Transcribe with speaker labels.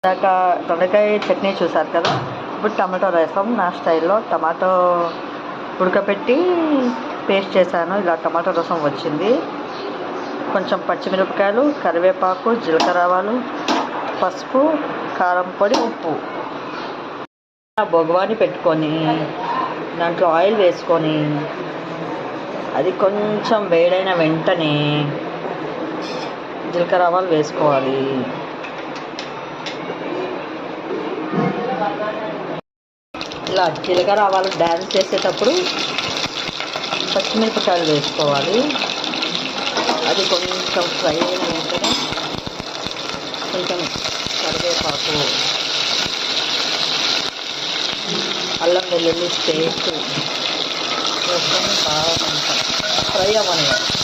Speaker 1: ఇందాక దొండకాయ చట్నీ చూసారు కదా. ఇప్పుడు టమాటో రసం నా స్టైల్లో టమాటో ఉడకపెట్టి పేస్ట్ చేశాను. ఇలా టమాటో రసం వచ్చింది. కొంచెం పచ్చిమిరపకాయలు, కరివేపాకు, జీలకర్ర ఆవాలు, పసుపు, కారం పొడి, ఉప్పు. బొగవాని పెట్టుకొని దాంట్లో ఆయిల్ వేసుకొని అది కొంచెం వేడైన వెంటనే జీలకర్ర ఆవాలు వేసుకోవాలి. ఇలా జీలకర్ర ఆవాలు డ్యాన్స్ చేసేటప్పుడు పచ్చిమిరపకాయలు వేసుకోవాలి. అది కొంచెం ఫ్రై అయిన వెంటనే కొంచెం కరివేపాకు, అల్లం వెల్లుల్లి పేస్ట్ వేసుకొని బాగా కొంచెం ఫ్రై అవ్వనివ్వాలి.